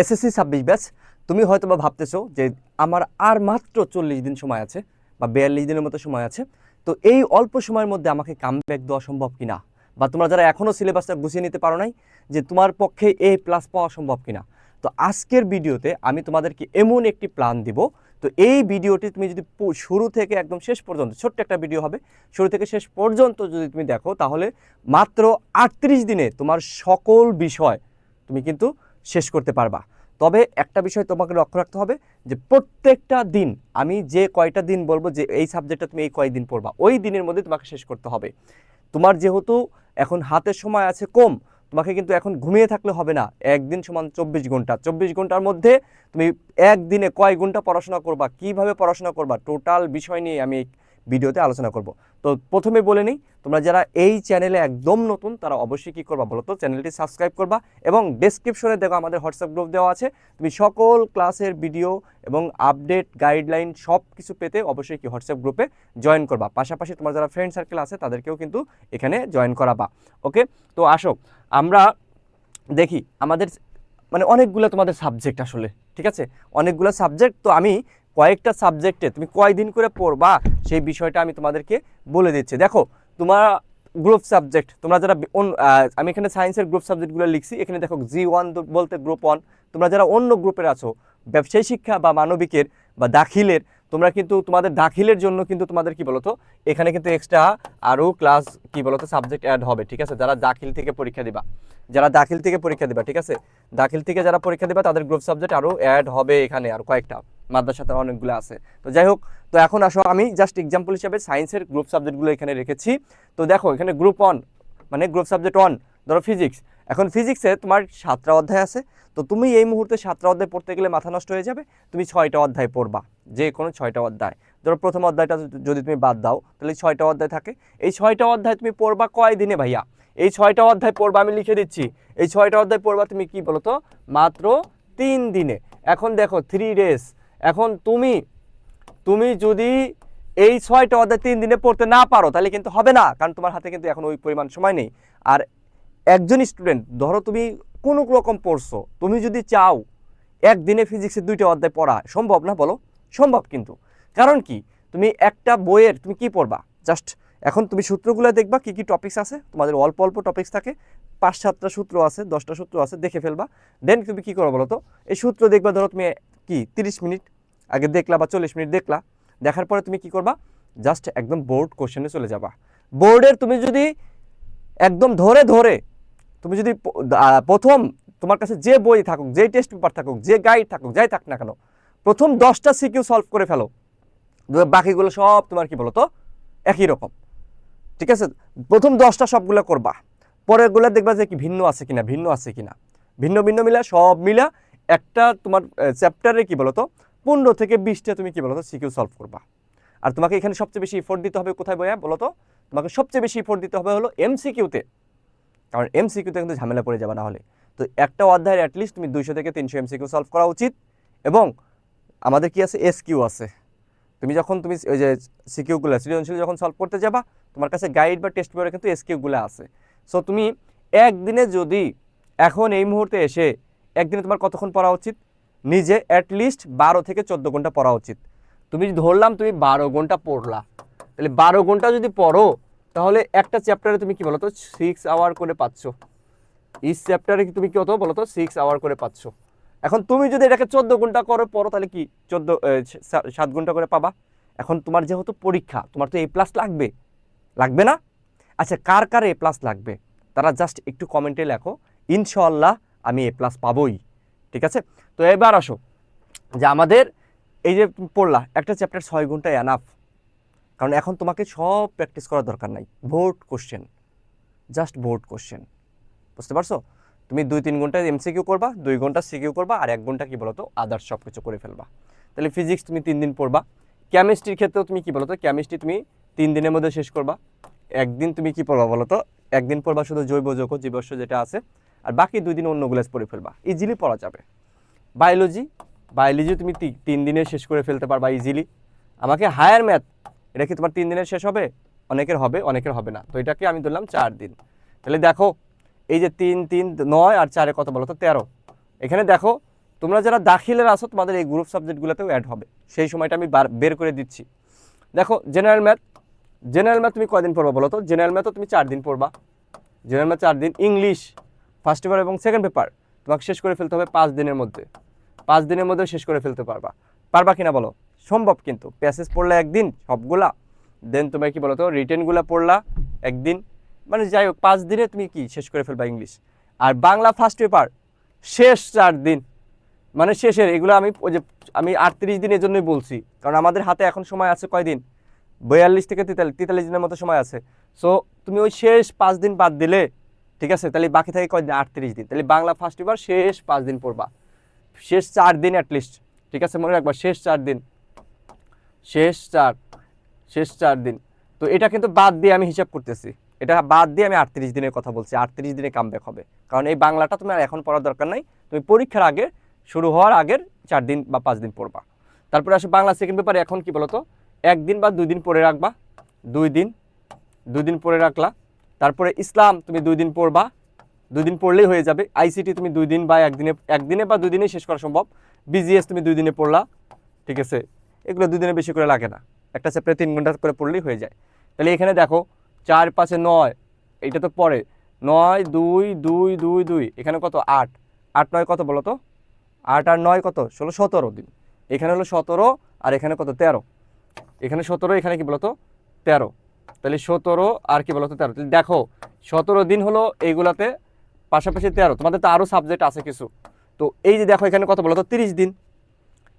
SSC 26 batch. তুমি হয়তো বা ভাবতেছো যে আমার আর মাত্র 40 দিন সময় আছে বা 42 দিনের মতো সময় আছে, তো এই অল্প সময়ের মধ্যে আমাকে কামব্যাক দেওয়া সম্ভব কিনা, বা তোমরা যারা এখনও সিলেবাসটা গুছিয়ে নিতে পারো নাই যে তোমার পক্ষে A+ পাওয়া সম্ভব কিনা। তো আজকের ভিডিওতে আমি তোমাদেরকে এমন একটি প্ল্যান দিব। তো এই ভিডিওটি তুমি যদি শুরু থেকে একদম শেষ পর্যন্ত, ছোট্ট একটা ভিডিও হবে, শুরু থেকে শেষ পর্যন্ত যদি তুমি দেখো তাহলে মাত্র 38 দিনে তোমার সকল বিষয় তুমি কিন্তু শেষ করতে পারবা। তবে একটা বিষয় তোমাকে লক্ষ্য রাখতে হবে যে প্রত্যেকটা দিন আমি যে কয়টা দিন বলবো যে এই সাবজেক্টটা তুমি এই কয়দিন পড়বা, ওই দিনের মধ্যে তোমাকে শেষ করতে হবে। তোমার যেহেতু এখন হাতের সময় আছে কম, তোমাকে কিন্তু এখন ঘুমিয়ে থাকলে হবে না। একদিন সমান 24 ঘন্টা, 24 ঘন্টার মধ্যে তুমি একদিনে কয় ঘন্টা পড়াশোনা করবা, কিভাবে পড়াশোনা করবা, টোটাল বিষয় নিয়ে আমি ভিডিওতে আলোচনা করব। তো প্রথমে বলে নিই, তোমরা যারা এই চ্যানেলে একদম নতুন তারা অবশ্যই কী করবা বলো তো, চ্যানেলটি সাবস্ক্রাইব করবা এবং ডেসক্রিপশনে দেখো আমাদের হোয়াটসঅ্যাপ গ্রুপ দেওয়া আছে। তুমি সকল ক্লাসের ভিডিও এবং আপডেট গাইডলাইন সব কিছু পেতে অবশ্যই কি হোয়াটসঅ্যাপ গ্রুপে জয়েন করবা। পাশাপাশি তোমার যারা ফ্রেন্ড সার্কেল আছে তাদেরকেও কিন্তু এখানে জয়েন করাবা। ওকে, তো আসো আমরা দেখি আমাদের মানে অনেকগুলো তোমাদের সাবজেক্ট আসলে, ঠিক আছে, অনেকগুলো সাবজেক্ট। তো আমি কয়েকটা সাবজেক্টে তুমি কয়দিন করে পড়বা সেই বিষয়টা আমি তোমাদেরকে বলে দিচ্ছি। দেখো তোমার গ্রুপ সাবজেক্ট, তোমরা যারা আমি এখানে সায়েন্সের গ্রুপ সাবজেক্টগুলো লিখছি, এখানে দেখো G1 বলতে গ্রুপ 1। তোমরা যারা অন্য গ্রুপের আছো, ব্যবসায়ী শিক্ষা বা মানবিকের বা দাখিলের, তোমরা কিন্তু তোমাদের দাখিলের জন্য কিন্তু তোমাদের কি বলতো এখানে কিন্তু এক্সট্রা আরও ক্লাস কি বলতো সাবজেক্ট অ্যাড হবে, ঠিক আছে, যারা দাখিল থেকে পরীক্ষা দিবা, যারা দাখিল থেকে পরীক্ষা দিবা, ঠিক আছে, দাখিল থেকে যারা পরীক্ষা দিবা তাদের গ্রুপ সাবজেক্ট আরও অ্যাড হবে এখানে, আর কয়েকটা মাদ্রাসাতে অনেকগুলো আছে। তো যাই হোক, তো এখন আসো আমি জাস্ট এক্সাম্পল হিসেবে সায়েন্সের গ্রুপ সাবজেক্টগুলো এখানে রেখেছি। তো দেখো এখানে গ্রুপ 1 মানে গ্রুপ সাবজেক্ট 1 ধরো ফিজিক্স। এখন ফিজিক্সে তোমার 7টা অধ্যায় আছে। তো তুমি এই মুহূর্তে 7টা অধ্যায় পড়তে গেলে মাথা নষ্ট হয়ে যাবে, তুমি 6টা অধ্যায় পড়বা, যে কোনো 6টা অধ্যায়। ধরো প্রথম অধ্যায়টা যদি তুমি বাদ দাও তাহলে 6টা অধ্যায় থাকে। এই 6টা অধ্যায় তুমি পড়বা কয় দিনে ভাইয়া? এই 6টা অধ্যায় পড়বা, আমি লিখে দিচ্ছি, এই 6টা অধ্যায় পড়বা তুমি কি বলো তো মাত্র 3 দিনে। এখন দেখো 3 ডেজ। এখন তুমি যদি এই 6টা অধ্যায় 3 দিনে পড়তে না পারো তাহলে কিন্তু হবে না, কারণ তোমার হাতে কিন্তু এখন ওই পরিমাণ সময় নেই। আর একজন স্টুডেন্ট ধরো তুমি কোনো রকম পড়ছো, তুমি যদি চাও একদিনে ফিজিক্সের 2টা অধ্যায় পড়া সম্ভব না বলো? সম্ভব কিন্তু। কারণ কি, তুমি একটা বইয়ের তুমি কি পড়বা, জাস্ট এখন তুমি সূত্রগুলো দেখবা কি কি টপিকস আছে, তোমাদের অল্প অল্প টপিকস থাকে, 5-7টা সূত্র আছে, 10টা সূত্র আছে, দেখে ফেলবা। দেন তুমি কি করো বলো তো, এই সূত্র দেখবা, ধরো তুমি কি 30 মিনিট আগে দেখলা বা 40 মিনিট দেখলা, দেখার পরে তুমি কি করবা, জাস্ট একদম বোর্ড কোশ্চেনে চলে যাবা। বোর্ডের তুমি যদি একদম ধরে ধরে তুমি যদি প্রথম তোমার কাছে যে বই থাকুক, যে টেস্ট পেপার থাকুক, যে গাইড থাকুক, যাই থাক না কেন, প্রথম 10টা সিকিউ সলভ করে ফেলো, বাকিগুলো সব তোমার কি বলো তো একই রকম, ঠিক আছে। প্রথম 10টা সবগুলো করবা, পরেরগুলো দেখবা যে কি ভিন্ন আছে কিনা, ভিন্ন ভিন্ন মিলা সব মিলা একটা তোমার চ্যাপ্টারে কি বলতো 15 থেকে 20টা তুমি কি বলতো সিকিউ সলভ করবা। আর তোমাকে এখানে সবচেয়ে বেশি এফোর্ট দিতে হবে কোথায় বইয়া বলতো, তোমাকে সবচেয়ে বেশি এফোর্ট দিতে হবে হলো এমসিকিউতে, কারণ এমসিকিউতে কিন্তু ঝামেলা পড়ে যাবে না হলে। তো একটা অধ্যায়ের অ্যাটলিস্ট তুমি 200 থেকে 300 এমসিকিউ সলভ করা উচিত। এবং আমাদের কি আছে, এসকিউ আছে। তুমি যখন তুমি ওই যে সিকিউগুলো সৃজনশীল যখন সলভ করতে যাবা, তোমার কাছে গাইড বা টেস্ট পেপারে কিন্তু এসকিউগুলো আছে। সো তুমি একদিনে যদি এখন এই মুহূর্তে এসে একদিনে তোমার কতক্ষণ পড়া উচিত, নিজে অ্যাটলিস্ট 12 থেকে 14 ঘন্টা পড়া উচিত। তুমি ধরলাম তুমি 12 ঘন্টা পড়লা, তাহলে 12 ঘন্টা যদি পড়ো তাহলে একটা চ্যাপ্টারে তুমি কি বলো তো 6 আওয়ার করে পাচ্ছ। ইচ চ্যাপ্টারে তুমি কত বলো তো 6 আওয়ার করে পাচ্ছ। এখন তুমি যদি এটাকে 14 ঘন্টা করে পড়ো তাহলে কি 7 ঘন্টা করে পাবা। এখন তোমার যেহেতু পরীক্ষা, তোমার তো A+ লাগবে, লাগবে না? আচ্ছা, কার কার A+ লাগবে তারা জাস্ট একটু কমেন্টে লেখো, ইনশাআল্লাহ আমি A+ পাবোই, ঠিক আছে। তো এবার আসো যে আমাদের এই যে তুমি পড়লা একটা চ্যাপ্টার 6 ঘন্টা এনাফ, কারণ এখন তোমাকে সব প্র্যাকটিস করার দরকার নাই, board question, just board question, বুঝতে পারছো? তুমি 2-3 ঘন্টা এমসিকিউ করবা, 2 ঘন্টা সিকিউ করবা, আর 1 ঘন্টা কি বলতো আদার্স সব কিছু করে ফেলবা। তাহলে ফিজিক্স তুমি 3 দিন পড়বা। কেমিস্ট্রির ক্ষেত্রেও তুমি কি বলতো, কেমিস্ট্রি তুমি 3 দিনের মধ্যে শেষ করবা। একদিন তুমি কি পড়বা বলতো, একদিন পড়বা শুধু জৈব যৌগ জীবাশ্ম যেটা আছে, আর বাকি 2 দিন অন্যগুলো পড়ে ফেলবা, ইজিলি পড়া যাবে। বায়োলজি তুমি 3 দিনে শেষ করে ফেলতে পারবা ইজিলি। আমাকে হায়ার ম্যাথ, এটা কি তোমার 3 দিনের শেষ হবে? অনেকের হবে, অনেকের হবে না, তো এটাকে আমি ধরলাম 4 দিন। তাহলে দেখো এই যে 3, 3, 9 আর 4 কত বলো তো 13। এখানে দেখো তোমরা যারা দাখিলের আছো তোমাদের এই গ্রুপ সাবজেক্টগুলোতেও অ্যাড হবে, সেই সময়টা আমি বের করে দিচ্ছি। দেখো জেনারেল ম্যাথ তুমি কয়দিন পড়বা বলো তো? জেনারেল ম্যাথও তুমি 4 দিন পড়বা, জেনারেল ম্যাথ 4 দিন। ইংলিশ ফার্স্ট পেপার এবং সেকেন্ড পেপার তোমাকে শেষ করে ফেলতে হবে 5 দিনের মধ্যে, 5 দিনের মধ্যে শেষ করে ফেলতে পারবা কিনা বলো? সম্ভব, কিন্তু প্যাসেজ পড়লে একদিন সবগুলা, দেন তোমার কি বলো তো রিটেনগুলো পড়লা একদিন, মানে যাই হোক 5 দিনে তুমি কি শেষ করে ফেলবা ইংলিশ। আর বাংলা ফার্স্ট পেপার শেষ 4 দিন, মানে শেষের এগুলো আমি 38 দিনের জন্যই বলছি, কারণ আমাদের হাতে এখন সময় আছে কয়দিন, 42 থেকে 43 দিনের মতো সময় আছে। সো তুমি ওই শেষ 5 দিন বাদ দিলে, ঠিক আছে, তাহলে বাকি থাকে কয়দিন, 38 দিন। তাহলে বাংলা ফার্স্ট পেপার শেষ 5 দিন পড়বা, শেষ 4 দিন অ্যাটলিস্ট, ঠিক আছে, মনে রাখবা শেষ 4 দিন, শেষ 4 দিন। তো এটা কিন্তু বাদ দিয়ে আমি হিসাব করতেছি, এটা বাদ দিয়ে আমি 38 দিনের কথা বলছি, 38 দিনে কামব্যাক হবে। কারণ এই বাংলাটা তোমার এখন পড়ার দরকার নাই, তুমি পরীক্ষার আগে শুরু হওয়ার আগের 4 দিন বা 5 দিন পড়বা। তারপরে আসে বাংলা সেকেন্ড পেপারে, এখন কি বলতো 1 দিন বা 2 দিন পড়ে রাখবা, 2 দিন পড়ে রাখলা। তারপরে ইসলাম তুমি 2 দিন পড়বা, 2 দিন পড়লেই হয়ে যাবে। আইসিটি তুমি 2 দিন বা 1 দিনে বা 2 দিনে শেষ করা সম্ভব। বিজিএস তুমি 2 দিনে পড়লা, ঠিক আছে, এগুলো 2 দিনে বেশি করে লাগে না, একটা চ্যাপ্টারে 3 ঘন্টা করে পড়লেই হয়ে যায়। তাহলে এখানে দেখো 4 5 9, এইটা তো পরে 9 2 2 2 2, এখানে কত 8 8 9 কত বলো তো, 8 আর 9 কত 16 17 দিন। এখানে হলো 17 আর এখানে কত 13, এখানে 17 এখানে কি বলতো 13, তাহলে 17 আর কি বলতো 13। তাহলে দেখো 17 দিন হলো এইগুলাতে, পাশাপাশি 13, তোমাদের তো আরও সাবজেক্ট আছে কিছু। তো এই যে দেখো এখানে কত বলতো 30 দিন,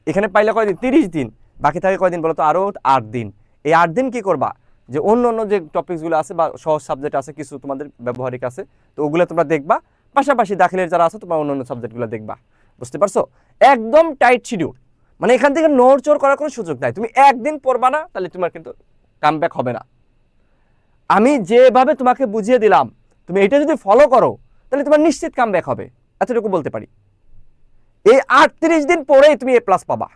এখানে পাইলে কয়দিন 30 দিন, বাকি থাকে কয়দিন বলতো আরও 8 দিন। এই 8 দিন কি করবা, যে অন্য অন্য যে টপিকসগুলো আছে বা সহজ সাবজেক্ট আছে কিছু তোমাদের ব্যবহারিক আছে, তো ওগুলো তোমরা দেখবা, পাশাপাশি দাখিলের যারা আছে তোমরা অন্য অন্য সাবজেক্টগুলো দেখবা। বুঝতে পারছো? একদম টাইট শিডিউল, মানে এখান থেকে নড়চড় করার কোনো সুযোগ নাই। তুমি একদিন পড়বা না, তাহলে তোমার কিন্তু কামব্যাক হবে না। আমি যেভাবে তোমাকে বুঝিয়ে দিলাম, তুমি এটা যদি ফলো করো তাহলে তোমার নিশ্চিত কামব্যাক হবে, এতটুকু বলতে পারি। এই 38 দিন পরেই তুমি A+ পাবা।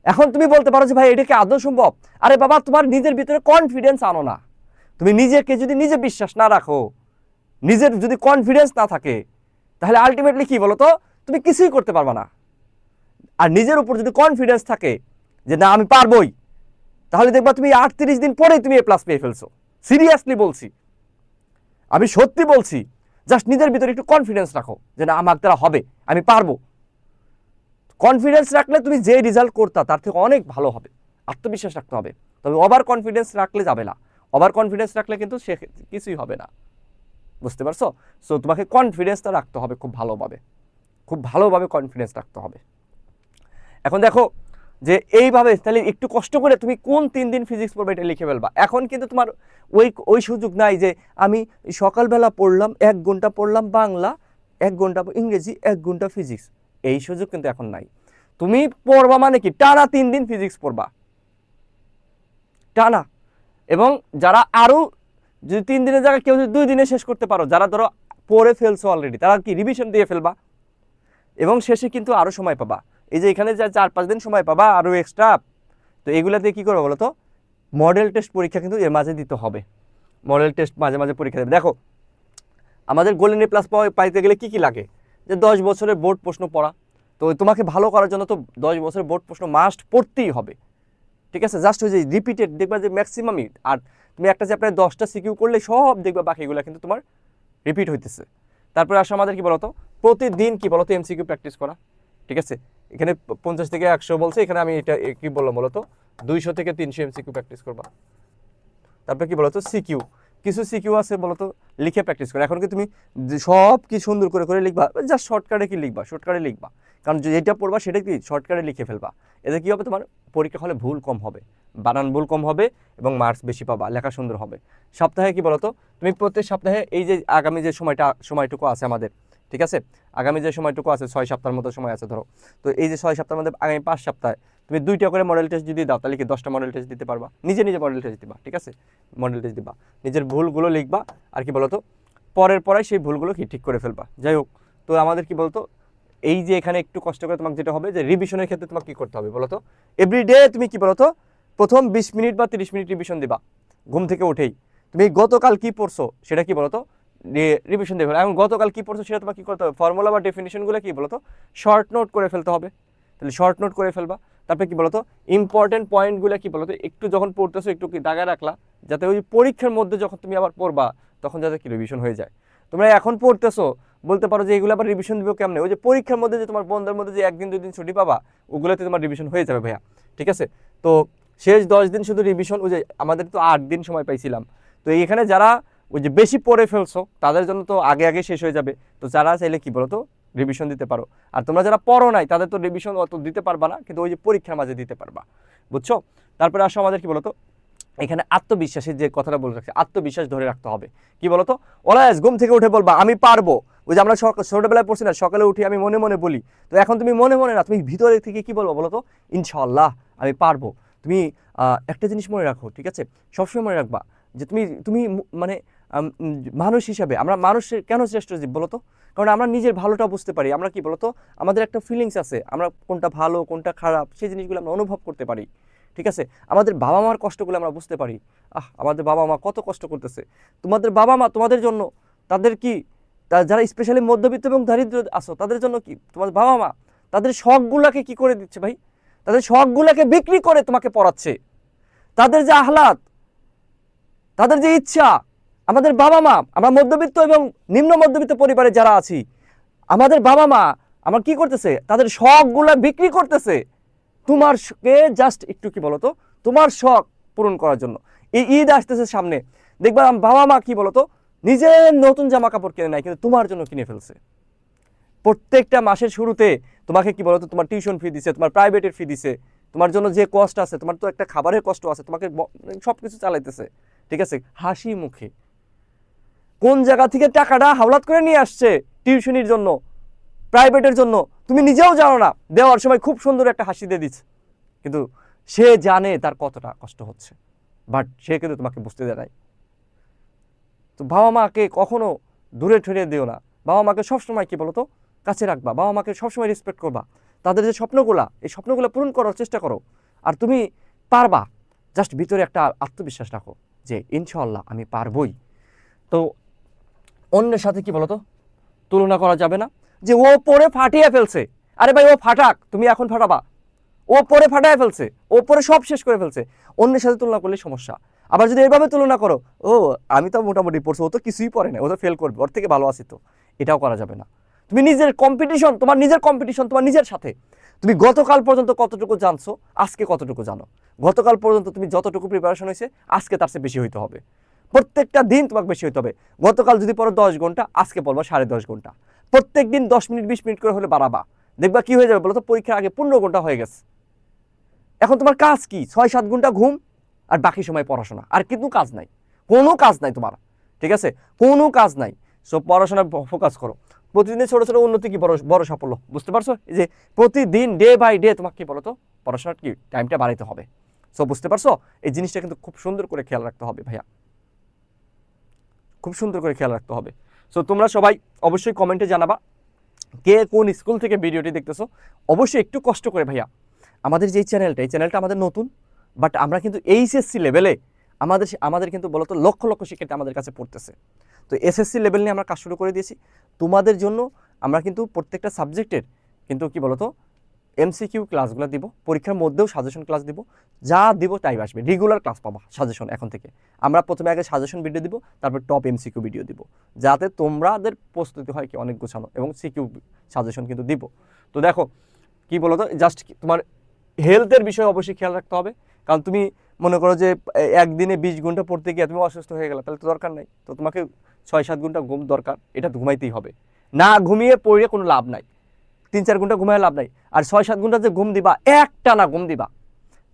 এখন তুমি বলতে পারো যে ভাই এটা কি আদৌ সম্ভব? আরে বাবা, তোমার নিজের ভিতরে কনফিডেন্স আনো না। তুমি নিজেকে যদি নিজে বিশ্বাস না রাখো, নিজের যদি কনফিডেন্স না থাকে, তাহলে আলটিমেটলি কি বলো তো, তুমি কিছুই করতে পারবা না। আর নিজের উপর যদি কনফিডেন্স থাকে যে না আমি পারবোই, তাহলে দেখবা তুমি 38 দিন পরেই তুমি A+ পেয়ে ফেলছো। সিরিয়াসলি বলছি, আমি সত্যি বলছি। জাস্ট নিজের ভিতরে একটু কনফিডেন্স রাখো যে না আমার দ্বারা হবে, আমি পারবো। কনফিডেন্স রাখলে তুমি যে রেজাল্ট করতা তার থেকে অনেক ভালো হবে। আত্মবিশ্বাস রাখতে হবে, তবে ওভার কনফিডেন্স রাখলে যাবে না। ওভার কনফিডেন্স রাখলে কিন্তু সে কিছুই হবে না। বুঝতে পারছো? সো তোমাকে কনফিডেন্সটা রাখতে হবে খুব ভালোভাবে কনফিডেন্স রাখতে হবে। এখন দেখো যে এইভাবে তাহলে একটু কষ্ট করে তুমি কোন 3 দিন ফিজিক্স পড়বে এটা লিখে ফেলবা। এখন কিন্তু তোমার ওই সুযোগ নাই যে আমি সকালবেলা পড়লাম 1 ঘন্টা পড়লাম বাংলা, 1 ঘন্টা ইংরেজি, 1 ঘন্টা ফিজিক্স, এই সুযোগ কিন্তু এখন নাই। তুমি পড়বা মানে কি টানা 3 দিন ফিজিক্স পড়বা, টানা। এবং যারা আরও যদি 3 দিনের জায়গায় কেউ যদি 2 দিনে শেষ করতে পারো, যারা ধরো পড়ে ফেলছো অলরেডি, তারা কি রিভিশন দিয়ে ফেলবা, এবং শেষে কিন্তু আরও সময় পাবা। এই যে এখানে যা 4-5 দিন সময় পাবা আরও এক্সট্রা, তো এগুলাতে কি করবো বলো তো, মডেল টেস্ট পরীক্ষা কিন্তু এর মাঝে দিতে হবে। মডেল টেস্ট মাঝে মাঝে পরীক্ষা দেবে। দেখো আমাদের গোল্ডেন A+ পাইতে গেলে কি কি লাগে, যে 10 বছরের বোর্ড প্রশ্ন পড়া। তো তোমাকে ভালো করার জন্য তো 10 বছরের বোর্ড প্রশ্ন মাস্ট পড়তেই হবে, ঠিক আছে। জাস্ট ওই যে রিপিটেড দেখবা যে ম্যাক্সিমামই, আর তুমি একটা চ্যাপ্টারে 10টা সিকিউ করলে সব দেখবা বাকিগুলো কিন্তু তোমার রিপিট হইতেছে। তারপরে আসো আমাদের কি বলতো, প্রতিদিন কি বলতো MCQ প্র্যাকটিস করা, ঠিক আছে। এখানে 50 থেকে 100 বলছে, এখানে আমি এটা কি বললাম বলতো 200 থেকে 300 MCQ প্র্যাকটিস করবা। তারপরে কি বলতো সিকিউ, কিছু সিকিউ আছে বলতো লিখে প্র্যাকটিস করো। এখন কি তুমি সব কি সুন্দর করে করে লিখবা, জাস্ট শর্টকাটে কি লিখবা, শর্টকাটে লিখবা, কারণ যেটা পড়বা সেটা কি শর্টকাটে লিখে ফেলবা। এতে কি হবে, তোমার পরীক্ষা হলে ভুল কম হবে, বানান ভুল কম হবে এবং মার্কস বেশি পাবা, লেখা সুন্দর হবে। সপ্তাহে কি বলতো, তুমি প্রত্যেক সপ্তাহে এই যে আগামী যে সময়টুকু আছে আমাদের, ঠিক আছে, আগামী যে সময়টুকু আছে 6 সপ্তাহের মতো সময় আছে ধরো, তো এই যে 6 সপ্তাহের মধ্যে আগামী 5 সপ্তাহে তুমি 2টা করে মডেল টেস্ট যদি দাও, তাহলে কি 10টা মডেল টেস্ট দিতে পারবা, নিজে মডেল টেস্ট দিবা, ঠিক আছে, মডেল টেস্ট দিবা, নিজের ভুলগুলো লিখবা, আর কি বলতো পরের পরায় সেই ভুলগুলো কি ঠিক করে ফেলবা। যাই হোক, তো আমাদের কি বলতো এই যে এখানে একটু কষ্ট করে তোমাকে যেটা হবে যে রিভিশনের ক্ষেত্রে তোমাকে কি করতে হবে বলতো, এভরিডে তুমি কি বলতো প্রথম 20 মিনিট বা 30 মিনিট রিভিশন দিবা ঘুম থেকে উঠেই। তুমি গতকাল কি পড়ছো সেটা কি বলতো রিভিশন দিয়ে ফেলো। এখন গতকাল কি পড়ছো সেটা তোমার কি করতে হবে, ফর্মুলা বা ডেফিনিশনগুলো কি বলতো শর্ট নোট করে ফেলতে হবে। তাহলে শর্ট নোট করে ফেলবা। তারপরে কি বলতো ইম্পর্টেন্ট পয়েন্টগুলো কি বলতো একটু যখন পড়তেছো একটু কি দাগায় রাখলা, যাতে ওই পরীক্ষার মধ্যে যখন তুমি আবার পড়বা তখন যাতে কি রিভিশন হয়ে যায়। তোমরা এখন পড়তেছো বলতে পারো যে এগুলো আবার রিভিশন দিবো কেমনে, ওই যে পরীক্ষার মধ্যে যে তোমার বন্ধের মধ্যে যে একদিন 2 দিন ছুটি পাবা ওগুলোতে তোমার রিভিশন হয়ে যাবে ভাইয়া। ঠিক আছে, তো শেষ 10 দিন শুধু রিভিশন, ওই যে আমাদের তো 8 দিন সময় পাইছিলাম। তো এখানে যারা ওই যে বেশি পড়ে ফেলছো তাদের জন্য তো আগে আগে শেষ হয়ে যাবে। তো যারা চাইলে কি বলো তো রিভিশন দিতে পারো। আর তোমরা যারা পড়ো নাই তাদের তো রিভিশন অত দিতে পারবা না, কিন্তু ওই যে পরীক্ষার মাঝে দিতে পারবা। বুঝছো? তারপরে আসো আমাদের কি বলতো এখানে আত্মবিশ্বাসের যে কথাটা বলে রাখছে, আত্মবিশ্বাস ধরে রাখতে হবে। কি বলতো অলওয়েজ ঘুম থেকে উঠে বলবা আমি পারবো। ওই যে আমরা ছোটবেলায় পড়ছি না, সকালে উঠি আমি মনে মনে বলি। তো এখন তুমি মনে মনে না, তুমি ভিতরে থেকে কি বলবো বলো তো, ইনশাআল্লাহ আমি পারবো। তুমি একটা জিনিস মনে রাখো, ঠিক আছে, সবসময় মনে রাখবা যে তুমি তুমি মানে মানুষ হিসাবে আমরা মানুষের কেন শ্রেষ্ঠ জীব বলো তো, কারণ আমরা নিজের ভালোটা বুঝতে পারি। আমরা কি বলতো আমাদের একটা ফিলিংস আছে, আমরা কোনটা ভালো কোনটা খারাপ সেই জিনিসগুলো আমরা অনুভব করতে পারি। ঠিক আছে, আমাদের বাবা মার কষ্টগুলো আমরা বুঝতে পারি। আমাদের বাবা মা কত কষ্ট করতেছে। তোমাদের বাবা মা তোমাদের জন্য, তাদের কি যারা স্পেশালি মধ্যবিত্ত এবং দারিদ্র আছো তাদের জন্য কি তোমাদের বাবা মা তাদের শখগুলাকে কি করে দিচ্ছে ভাই, তাদের শখগুলাকে বিক্রি করে তোমাকে পড়াচ্ছে। তাদের যে আহ্লাদ, তাদের যে ইচ্ছা, আমাদের বাবা মা, আমরা মধ্যবিত্ত এবং নিম্ন মধ্যবিত্ত পরিবারে যারা আছি, আমাদের বাবা মা আমার কি করতেছে, তাদের শখগুলা বিক্রি করতেছে তোমারকে জাস্ট একটু কি বলতো তোমার শখ পূরণ করার জন্য। এই ঈদ আসতেছে সামনে, দেখবা বাবা মা কি বলতো নিজের নতুন জামা কাপড় কিনে নাই, কিন্তু তোমার জন্য কিনে ফেলছে। প্রত্যেকটা মাসের শুরুতে তোমাকে কি বলতো তোমার টিউশন ফি দিছে, তোমার প্রাইভেটের ফি দিছে, তোমার জন্য যে কষ্ট আছে, তোমার তো একটা খাবারের কষ্ট আছে, তোমাকে সবকিছু চালাইতেছে। ঠিক আছে, হাসি মুখে কোন জায়গা থেকে টাকাটা হাওলাত করে নিয়ে আসছে টিউশনির জন্য, প্রাইভেটের জন্য, তুমি নিজেও জানো না। দেওয়ার সময় খুব সুন্দর একটা হাসি দিয়ে দিচ্ছে, কিন্তু সে জানে তার কতটা কষ্ট হচ্ছে, বাট সে কিন্তু তোমাকে বুঝতে দেয় নাই। তো বাবা মাকে কখনো দূরে ঠেলে দিও না। বাবা মাকে সবসময় কি বলতো কাছে রাখবা, বাবা মাকে সবসময় রেসপেক্ট করবা। তাদের যে স্বপ্নগুলা, এই স্বপ্নগুলো পূরণ করার চেষ্টা করো। আর তুমি পারবা, জাস্ট ভিতরে একটা আত্মবিশ্বাস রাখো যে ইনশাআল্লাহ আমি পারবই। তো অন্যের সাথে কি বলতো তুলনা করা যাবে না, যে ও পরে ফাটিয়ে ফেলছে, আরে ভাই ও ফাটাক, তুমি এখন ফাটাবা। ও পরে ফাটায় ফেলছে, ও পরে সব শেষ করে ফেলছে, অন্যের সাথে তুলনা করলে সমস্যা। আবার যদি এভাবে তুলনা করো, ও আমি তো মোটামুটি পড়ছি, ও তো কিছুই পড়ে না, ও তো ফেল করবে, ওর থেকে ভালো আছি, তো এটাও করা যাবে না। তুমি নিজের কম্পিটিশন, তোমার নিজের কম্পিটিশন তোমার নিজের সাথে। তুমি গতকাল পর্যন্ত কতটুকু জানছো, আজকে কতটুকু জানো। গতকাল পর্যন্ত তুমি যতটুকু প্রিপারেশন হয়েছে আজকে তার চেয়ে বেশি হইতে হবে। প্রত্যেকটা দিন তোমাকে বেশি হইতে হবে। গতকাল যদি পড়ো 10 ঘন্টা, আজকে পড়বা 10.5 ঘন্টা। প্রত্যেক দিন 10 মিনিট 20 মিনিট করে হলে বাড়াবা, দেখবা কি হয়ে যাবে বলো তো, পরীক্ষার আগে 15 ঘন্টা হয়ে গেছে। এখন তোমার কাজ কি, 6-7 ঘন্টা ঘুম আর বাকি সময় পড়াশোনা, আর কিন্তু কাজ নাই, কোনো কাজ নাই তোমার। ঠিক আছে, কোনো কাজ নাই। সো পড়াশোনায় ফোকাস করো। প্রতিদিনের ছোট ছোট উন্নতি কি বড় বড় সাফল্য, বুঝতে পারছো? এই যে প্রতিদিন ডে বাই ডে তোমাকে কি বলতো পড়াশোনার কি টাইমটা বাড়াইতে হবে। সো বুঝতে পারছো, এই জিনিসটা কিন্তু খুব সুন্দর করে খেয়াল রাখতে হবে ভাইয়া, খুব সুন্দর করে খেয়াল রাখতে হবে। সো তোমরা সবাই অবশ্যই কমেন্টে জানাবা কে কোন স্কুল থেকে ভিডিওটি দেখতেছো। অবশ্যই একটু কষ্ট করে ভাইয়া, আমাদের যে চ্যানেলটা, এই চ্যানেলটা আমাদের নতুন, বাট আমরা কিন্তু এইচএসসি লেভেলে আমাদের আমাদের কিন্তু বলতো লক্ষ লক্ষ শিক্ষার্থী আমাদের কাছে পড়তেছে। তো এসএসসি লেভেল নিয়ে আমরা কাজ শুরু করে দিয়েছি। তোমাদের জন্য আমরা কিন্তু প্রত্যেকটা সাবজেক্টের কিন্তু কি বলতো এমসিকিউ ক্লাসগুলো দিব, পরীক্ষার মধ্যেও সাজেশন ক্লাস দিব, যা দিব তাই আসবে, রেগুলার ক্লাস পাবা সাজেশন। এখন থেকে আমরা প্রথমে আগে সাজেশন ভিডিও দিব, তারপর টপ এমসিকিউ ভিডিও দিব, যাতে তোমাদের প্রস্তুতি হয় কি অনেক গোছানো, এবং সিকিউ সাজেশন কিন্তু দিব। তো দেখো কি বলতো, জাস্ট তোমার হেলথের বিষয়ে অবশ্যই খেয়াল রাখতে হবে। কারণ তুমি মনে করো যে একদিনে 20 ঘন্টা পড়তে গিয়ে তুমি অসুস্থ হয়ে গেলে, তাহলে তো দরকার নাই। তো তোমাকে 6-7 ঘন্টা ঘুম দরকার, এটা তো ঘুমাইতেই হবে। না ঘুমিয়ে পড়ে কোনো লাভ নাই, 3-4 ঘন্টা ঘুমায় লাভ নাই। আর 6-7 ঘন্টা যে ঘুম দিবা, একটানা ঘুম দিবা।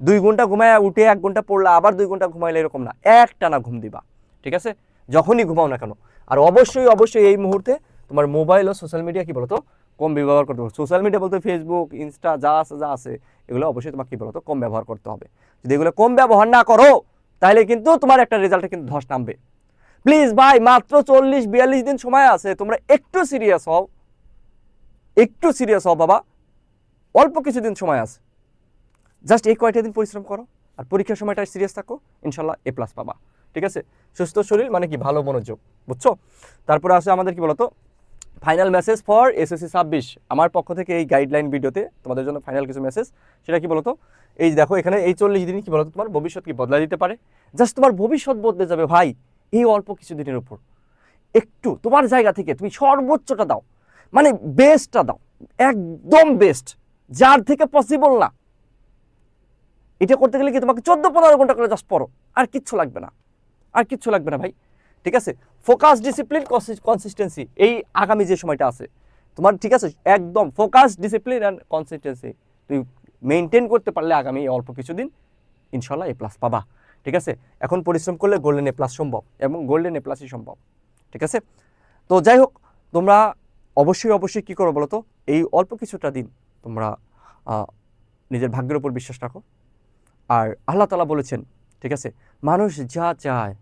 2 ঘন্টা ঘুমায় উঠে 1 ঘন্টা পড়লা, আবার 2 ঘন্টা ঘুমাইলে, এরকম না, একটানা ঘুম দিবা। ঠিক আছে, যখনই ঘুমাও না কেন। আর অবশ্যই অবশ্যই এই মুহূর্তে তোমার মোবাইল ও সোশ্যাল মিডিয়া কি বলতো কম ব্যবহার করতে হবে। সোশ্যাল মিডিয়া বলতে ফেসবুক, ইনস্টা যা আছে এগুলো অবশ্যই তোমাকে কি বলতো কম ব্যবহার করতে হবে। যদি এগুলো কম ব্যবহার না করো তাহলে কিন্তু তোমার একটা রেজাল্টে কিন্তু ধস নামবে। প্লিজ ভাই, মাত্র 40-42 দিন সময় আছে, তোমরা একটু সিরিয়াস হও, একটু সিরিয়াস হও বাবা। অল্প কিছুদিন সময় আছে, জাস্ট এই কয়টা দিন পরিশ্রম করো, আর পরীক্ষার সময়টা সিরিয়াস থাকো, ইনশাল্লাহ A+ পাবা। ঠিক আছে? সুস্থ শরীর মানে কি ভালো মনোযোগ, বুঝছো? তারপরে আসে আমাদের কি বলতো ফাইনাল মেসেজ ফর এসএসসি 26, আমার পক্ষ থেকে এই গাইডলাইন ভিডিওতে তোমাদের জন্য ফাইনাল কিছু মেসেজ। সেটা কি বলতো, এই দেখো এখানে এই 40 দিনই কি বলতো তোমার ভবিষ্যৎ কি বদলা দিতে পারে। জাস্ট তোমার ভবিষ্যৎ বদলে যাবে ভাই এই অল্প কিছু দিনের উপর। একটু তোমার জায়গা থেকে তুমি সর্বোচ্চটা দাও, মানে বেস্টটা দাও, একদম বেস্ট, যার থেকে পসিবল না। এটা করতে গেলে কি তোমাকে 14-15 ঘন্টা করে জাস্ট পড়ো, আর কিচ্ছু লাগবে না, আর কিচ্ছু লাগবে না ভাই। ঠিক আছে? ফোকাস, ডিসিপ্লিন, কনসিস্টেন্সি, এই আগামী যে সময়টা আছে তোমার, ঠিক আছে, একদম ফোকাস, ডিসিপ্লিন অ্যান্ড কনসিস্টেন্সি তুই মেনটেন করতে পারলে আগামী অল্প কিছুদিন ইনশাল্লাহ এ প্লাস পাবা। ঠিক আছে? এখন পরিশ্রম করলে গোল্ডেন এ প্লাস সম্ভব, এবং গোল্ডেন এ প্লাসই সম্ভব। ঠিক আছে? তো যাই হোক, তোমরা অবশ্যই অবশ্যই কী করো বলো তো, এই অল্প কিছুটা দিন তোমরা নিজের ভাগ্যের উপর বিশ্বাস রাখো। আর আল্লাহ তাআলা বলেছেন, ঠিক আছে, মানুষ যা চায়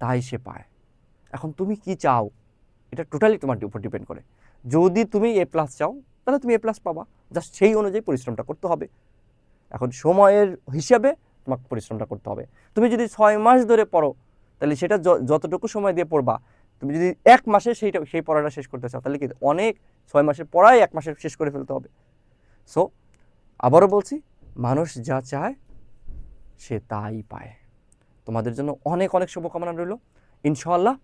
তাই সে পায়। এখন তুমি কি চাও এটা টোটালি তোমার উপর ডিপেন্ড করে। যদি তুমি এ প্লাস চাও তাহলে তুমি এ প্লাস পাবা, জাস্ট সেই অনুযায়ী পরিশ্রমটা করতে হবে। এখন সময়ের হিসাবে তোমাকে পরিশ্রমটা করতে হবে। তুমি যদি 6 মাস ধরে পড়ো তাহলে সেটা যতটুকু সময় দিয়ে পড়বা, তুমি যদি 1 মাসে সেই পড়াটা শেষ করতে চাও তাহলে কি অনেক 6 মাসের পড়াই 1 মাসে শেষ করে ফেলতে হবে। সো আবারও বলছি, মানুষ যা চায় সে তাই পায়। তোমাদের জন্য অনেক অনেক শুভকামনা রইল। ইনশাআল্লাহ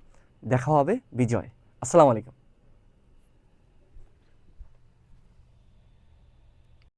দেখা হবে বিজয়। আসসালামু আলাইকুম।